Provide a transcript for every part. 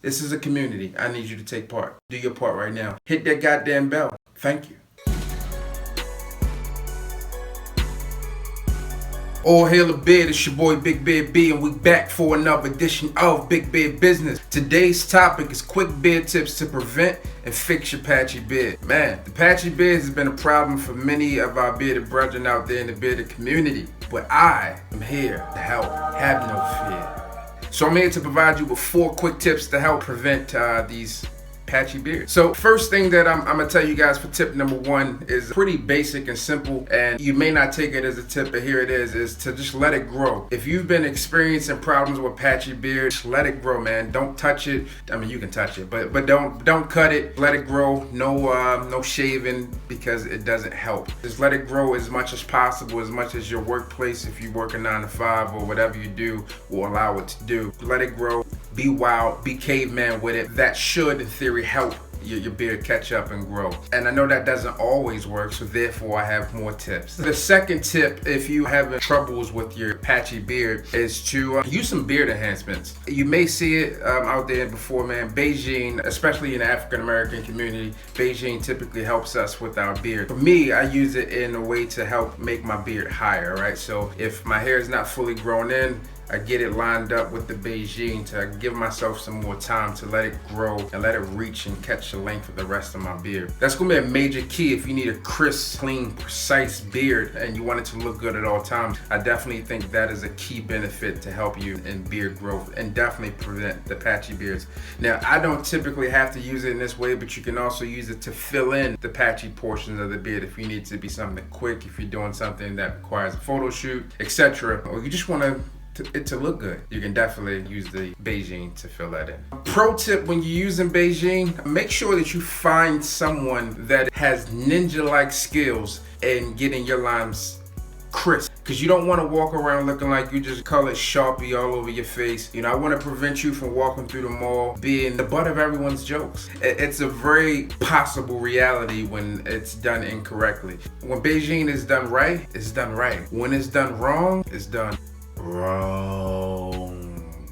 This is a community. I need you to take part. Do your part right now. Hit that goddamn bell. Thank you. All hail the beard, it's your boy Big Beard B, and we back for another edition of Big Beard Business. Today's topic is quick beard tips to prevent and fix your patchy beard. Man, the patchy beard has been a problem for many of our bearded brethren out there in the bearded community, but I am here to help. Have no fear. So I'm here to provide you with 4 quick tips to help prevent these patchy beard. So first thing that I'm gonna tell you guys for tip number 1 is pretty basic and simple, and you may not take it as a tip, but here it is to just let it grow. If you've been experiencing problems with patchy beard, just let it grow, man. Don't touch it. I mean, you can touch it, but don't cut it. Let it grow. No shaving, because it doesn't help. Just let it grow as much as possible, as much as your workplace, if you work a 9 to 5 or whatever you do, will allow it to do. Let it grow. Be wild, be caveman with it. That should, in theory, help your beard catch up and grow. And I know that doesn't always work, so therefore I have more tips. The second tip, if you having troubles with your patchy beard, is to use some beard enhancements. You may see it out there before, man. Beijing, especially in the African American community, Beijing typically helps us with our beard. For me, I use it in a way to help make my beard higher, right? So if my hair is not fully grown in, I get it lined up with the Beijing to give myself some more time to let it grow and let it reach and catch the length of the rest of my beard. That's gonna be a major key if you need a crisp, clean, precise beard and you want it to look good at all times. I definitely think that is a key benefit to help you in beard growth and definitely prevent the patchy beards. Now, I don't typically have to use it in this way, but you can also use it to fill in the patchy portions of the beard if you need to be something quick, if you're doing something that requires a photo shoot, etc. Or you just want it to look good. You can definitely use the Beijing to fill that in. Pro tip when you're using Beijing, make sure that you find someone that has ninja-like skills in getting your lines crisp, because you don't want to walk around looking like you just color Sharpie all over your face. You know, I want to prevent you from walking through the mall being the butt of everyone's jokes. It's a very possible reality when it's done incorrectly. When Beijing is done right, it's done right. When it's done wrong, it's done wrong.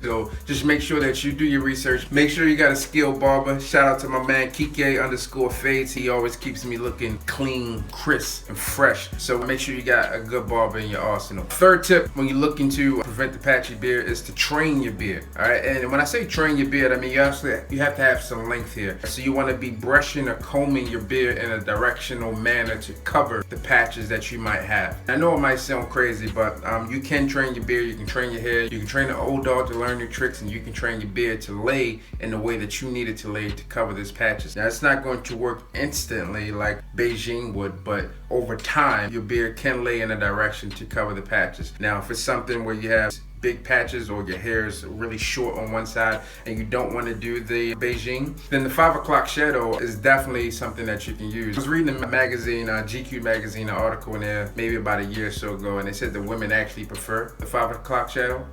So just make sure that you do your research. Make sure you got a skilled barber. Shout out to my man Kike_Fades. He always keeps me looking clean, crisp, and fresh. So make sure you got a good barber in your arsenal. Third tip when you're looking to prevent the patchy beard is to train your beard. Alright, and when I say train your beard, I mean you have to have some length here. So you want to be brushing or combing your beard in a directional manner to cover the patches that you might have. I know it might sound crazy, but you can train your beard, you can train your hair, you can train an old dog to learn new tricks, and you can train your beard to lay in the way that you need it to lay to cover these patches. Now, it's not going to work instantly like Beijing would, but over time your beard can lay in a direction to cover the patches. Now, if it's something where you have big patches or your hair is really short on one side and you don't want to do the Beijing, then the 5 o'clock shadow is definitely something that you can use. I was reading in a magazine, GQ magazine, an article in there maybe about a year or so ago, and they said that women actually prefer the 5 o'clock shadow.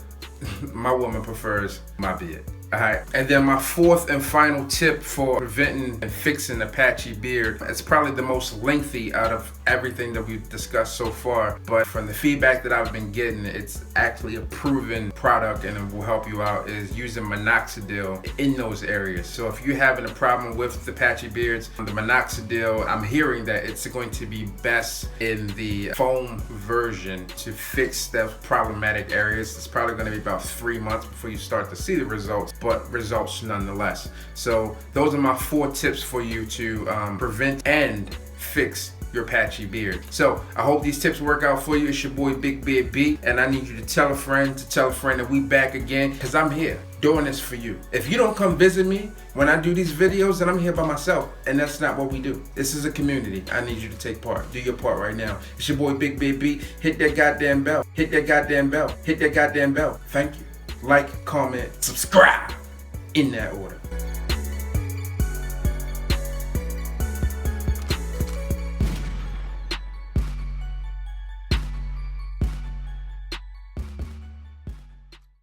My woman prefers my beard. Alright, and then my 4th and final tip for preventing and fixing a patchy beard, it's probably the most lengthy out of everything that we've discussed so far, but from the feedback that I've been getting, it's actually a proven product and it will help you out, is using minoxidil in those areas. So if you're having a problem with the patchy beards, the minoxidil, I'm hearing that it's going to be best in the foam version to fix those problematic areas. It's probably going to be about 3 months before you start to see the results, but results nonetheless. So those are my 4 tips for you to prevent and fix your patchy beard. So I hope these tips work out for you. It's your boy Big Beard B, and I need you to tell a friend that we back again, because I'm here doing this for you. If you don't come visit me when I do these videos, then I'm here by myself, and that's not what we do. This is a community. I need you to take part. Do your part right now. It's your boy Big Beard B. Hit that goddamn bell. Hit that goddamn bell. Hit that goddamn bell. Thank you. Like, comment, subscribe, in that order.